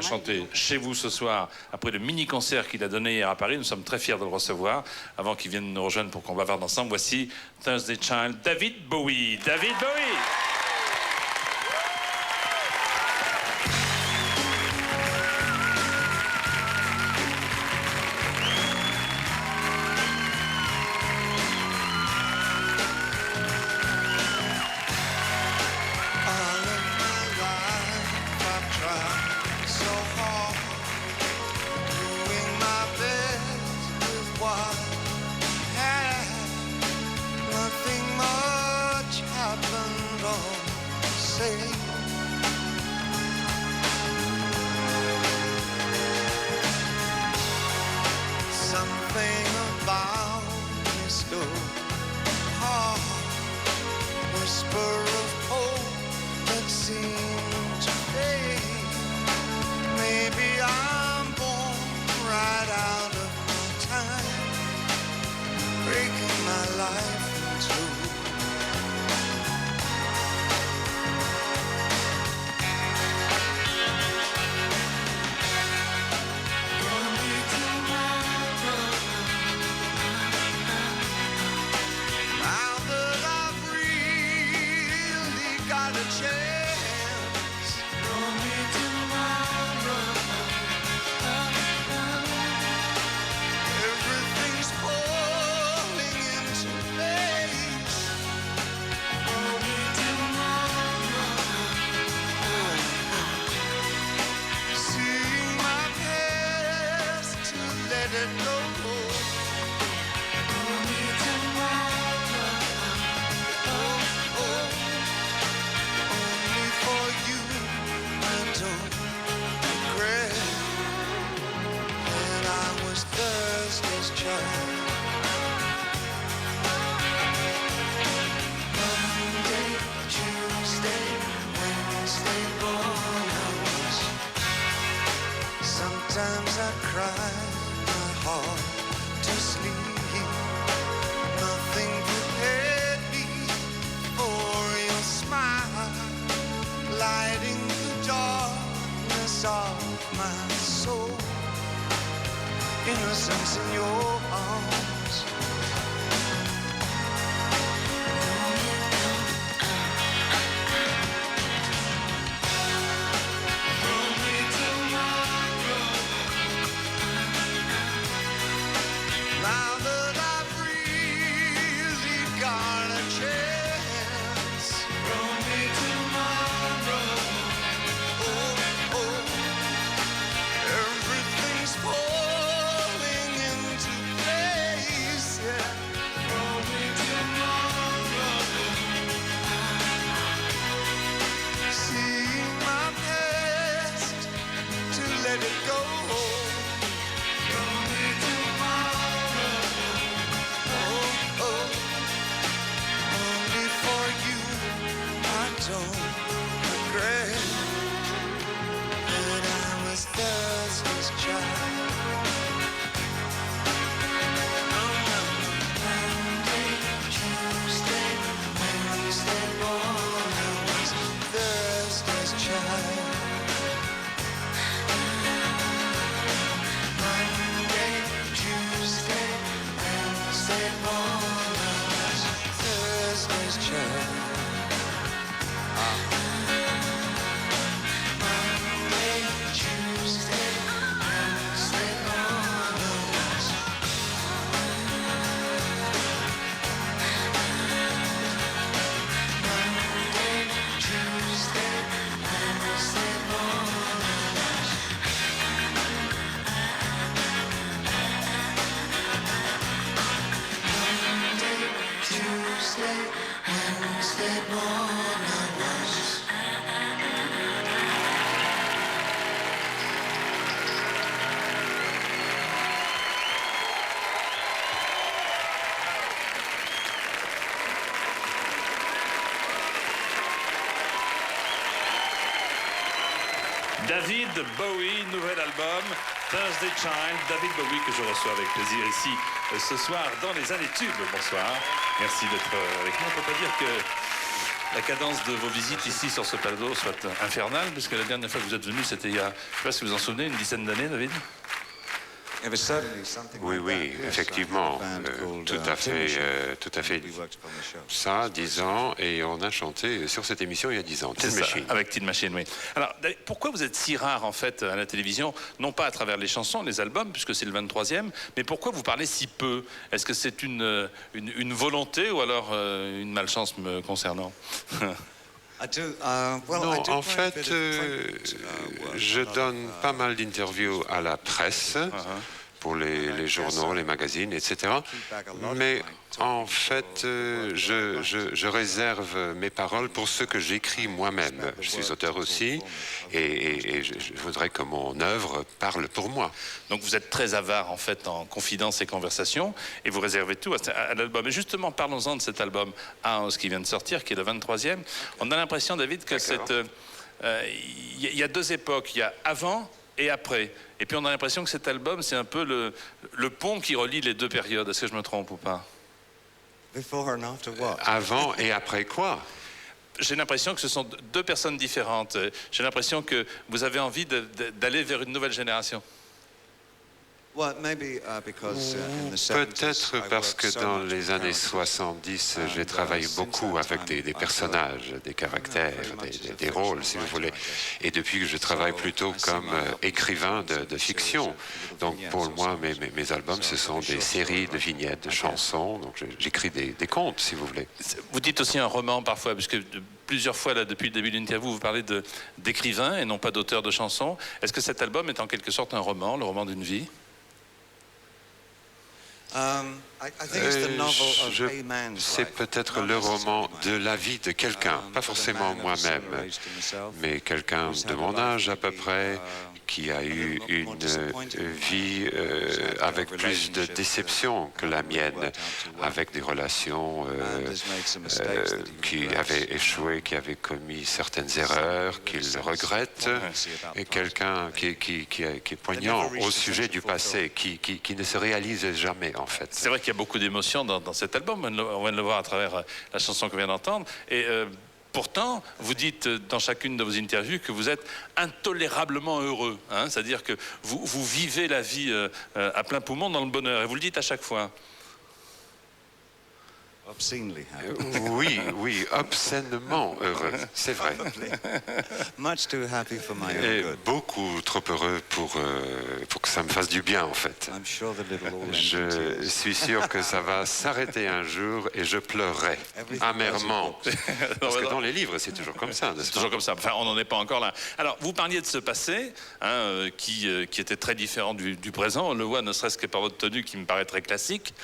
Chanter chez vous ce soir, après le mini-concert qu'il a donné hier à Paris. Nous sommes très fiers de le recevoir. Avant qu'il vienne nous rejoindre pour qu'on bavarde ensemble, voici Thursday Child, David Bowie. David Bowie! Something about this heart, whisper of hope that seemed to fade. Maybe I'm born right out of my time, breaking my life in two. Thursday's child. Monday, Tuesday, Wednesday, born I was. Sometimes I cry my heart to sleep. Nothing prepared me for your smile, lighting the darkness of my soul. Innocence in your arms. Only tomorrow. Now that I've really got a chance. Only tomorrow. Oh, oh. Everything's let it go. Only tomorrow. Oh, oh. Only for you I don't regret that I was Thursday's child. Monday, Tuesday, Wednesday, born I was Thursday's child. Thursday's child. Monday, Tuesday, Wednesday, mornings. Monday, Tuesday, Wednesday, mornings. Tuesday, Wednesday, born I was. David Bowie, nouvel album, Thursday Child, David Bowie que je reçois avec plaisir ici ce soir dans les Années Tubes. Bonsoir, merci d'être avec nous. On ne peut pas dire que la cadence de vos visites ici sur ce plateau soit infernale, puisque la dernière fois que vous êtes venu, c'était il y a, je ne sais pas si vous vous en souvenez, une dizaine d'années, David? Oui, oui, effectivement, tout à fait. Ça, 10 ans, et on a chanté sur cette émission il y a 10 ans, Tin Machine. Avec Tin Machine, oui. Alors, pourquoi vous êtes si rare, en fait, à la télévision, non pas à travers les chansons, les albums, puisque c'est le 23e, mais pourquoi vous parlez si peu? Est-ce que c'est une volonté ou alors une malchance me concernant? Non, en fait, je donne pas mal d'interviews à la presse, pour les journaux, les magazines, etc. Mais en fait, je réserve mes paroles pour ce que j'écris moi-même. Je suis auteur aussi, et je voudrais que mon œuvre parle pour moi. Donc vous êtes très avare, en fait, en confidences et conversations, et vous réservez tout à l'album. Et justement, parlons-en de cet album House qui vient de sortir, qui est le 23e. On a l'impression, David, que il y a deux époques. Il y a avant et après. Et puis on a l'impression que cet album, c'est un peu le pont qui relie les deux périodes. Est-ce que je me trompe ou pas? Avant et après quoi? J'ai l'impression que ce sont deux personnes différentes. J'ai l'impression que vous avez envie d'aller vers une nouvelle génération. Peut-être parce que dans les années 70, j'ai travaillé beaucoup avec des personnages, des caractères, des rôles, si vous voulez. Et depuis que je travaille plutôt comme écrivain de fiction. Donc pour moi, mes albums, ce sont des séries de vignettes, de chansons. Donc j'écris des contes, si vous voulez. Vous dites aussi un roman parfois, parce que plusieurs fois, là, depuis le début de l'interview, vous parlez d'écrivain et non pas d'auteur de chansons. Est-ce que cet album est en quelque sorte un roman, le roman d'une vie? C'est peut-être le roman de la vie de quelqu'un, pas forcément moi-même, mais quelqu'un de mon âge à peu près, qui a eu une vie avec plus de déception que la mienne, avec des relations qui avaient échoué, qui avaient commis certaines erreurs, qu'il regrette, et quelqu'un qui est poignant au sujet du passé, qui ne se réalise jamais, en fait. C'est vrai qu'il y a beaucoup d'émotions dans cet album, on vient de le voir à travers la chanson qu'on vient d'entendre, et pourtant, vous dites dans chacune de vos interviews que vous êtes intolérablement heureux, hein, c'est-à-dire que vous vivez la vie à plein poumon dans le bonheur, et vous le dites à chaque fois. Oui, obscènement heureux, c'est vrai. Et beaucoup trop heureux pour que ça me fasse du bien, en fait. Je suis sûr que ça va s'arrêter un jour et je pleurerai amèrement. Parce que dans les livres, c'est toujours comme ça. C'est toujours comme ça. Enfin, on n'en est pas encore là. Alors, vous parliez de ce passé, hein, qui était très différent du présent. On le voit, ne serait-ce que par votre tenue qui me paraît très classique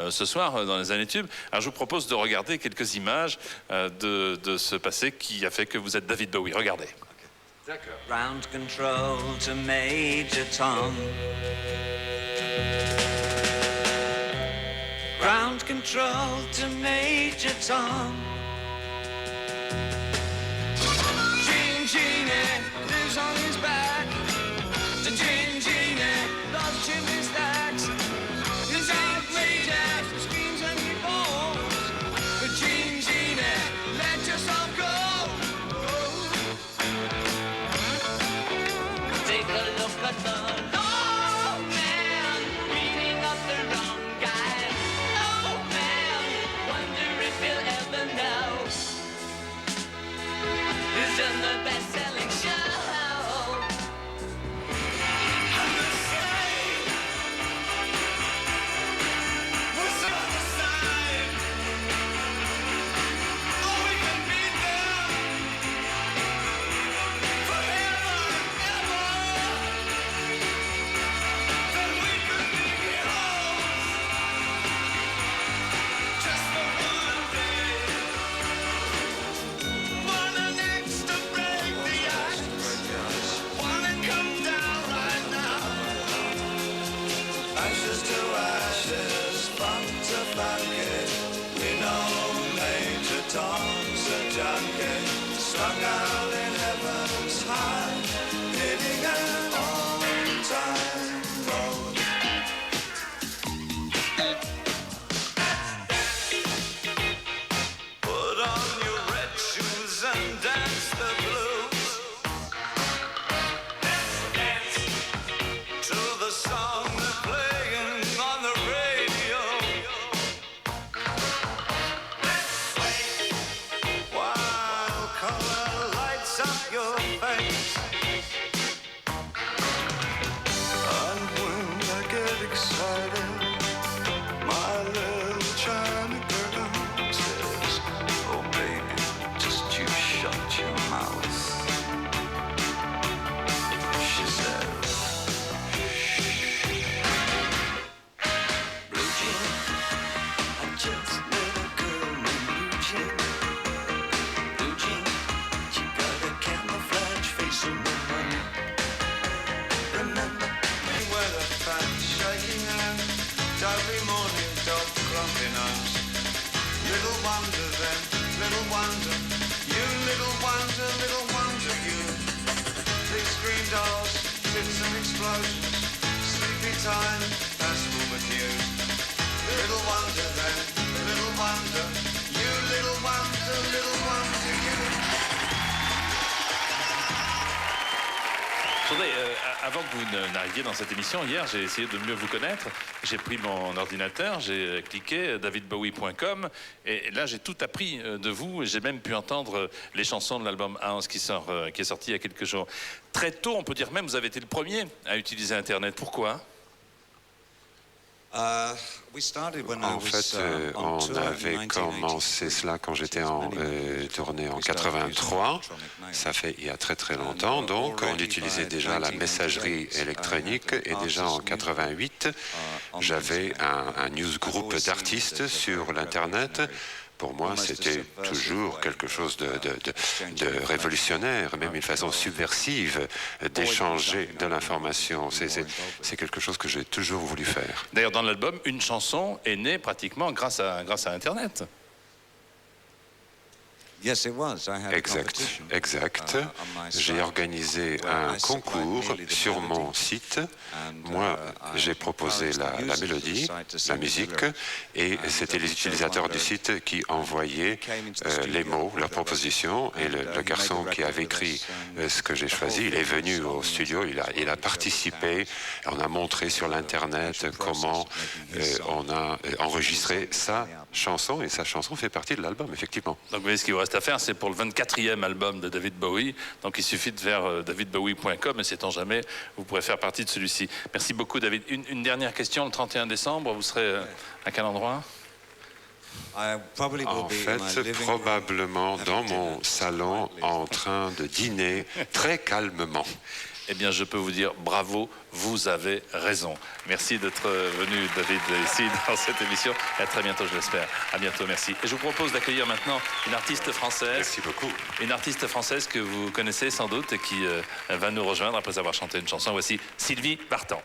ce soir dans les années tubes. Alors, je vous propose de regarder quelques images de ce passé qui a fait que vous êtes David Bowie. Regardez. D'accord. Ground control to Major Tom. Ground control to Major Tom. Gene Genie lives on his back. The Gene Genie loves chimney stacks. His outrageous screams and he falls. But Gene Genie, let yourself go. Take a look at the low man, beating up the wrong guy. Oh man, wonder if he'll ever know. explosion, sleepy time, that's with you. Little wonder then, little wonder, you little wonder you. Attendez, avant que vous n'arriviez dans cette émission, hier, j'ai essayé de mieux vous connaître. J'ai pris mon ordinateur, j'ai cliqué davidbowie.com et là, j'ai tout appris de vous. J'ai même pu entendre les chansons de l'album House qui est sorti il y a quelques jours. Très tôt, on peut dire même, vous avez été le premier à utiliser Internet. Pourquoi ? En fait, on avait commencé cela quand j'étais en tournée en 83. Ça fait il y a très très longtemps. Donc, on utilisait déjà la messagerie électronique et déjà en 88, j'avais un newsgroup d'artistes sur l'Internet. Pour moi, c'était toujours quelque chose de révolutionnaire, même une façon subversive d'échanger de l'information. C'est quelque chose que j'ai toujours voulu faire. D'ailleurs, dans l'album, une chanson est née pratiquement grâce à Internet. Exact. J'ai organisé un concours sur mon site. Moi, j'ai proposé la mélodie, la musique, et c'était les utilisateurs du site qui envoyaient les mots, leurs propositions, et le garçon qui avait écrit ce que j'ai choisi, il est venu au studio, il a participé, on a montré sur l'Internet comment on a enregistré sa chanson, et sa chanson fait partie de l'album, effectivement. Donc, vous voyez, ce qu'il vous reste à faire, c'est pour le 24e album de David Bowie. Donc, il suffit de faire davidbowie.com, et sait-on jamais, vous pourrez faire partie de celui-ci. Merci beaucoup, David. Une dernière question, le 31 décembre, vous serez à quel endroit ? En fait, probablement dans mon salon, en train de dîner très calmement. Eh bien, je peux vous dire bravo, vous avez raison. Merci d'être venu, David, ici dans cette émission. Et à très bientôt, je l'espère. À bientôt, merci. Et je vous propose d'accueillir maintenant une artiste française. Merci beaucoup. Une artiste française que vous connaissez sans doute et qui va nous rejoindre après avoir chanté une chanson. Voici Sylvie Vartan.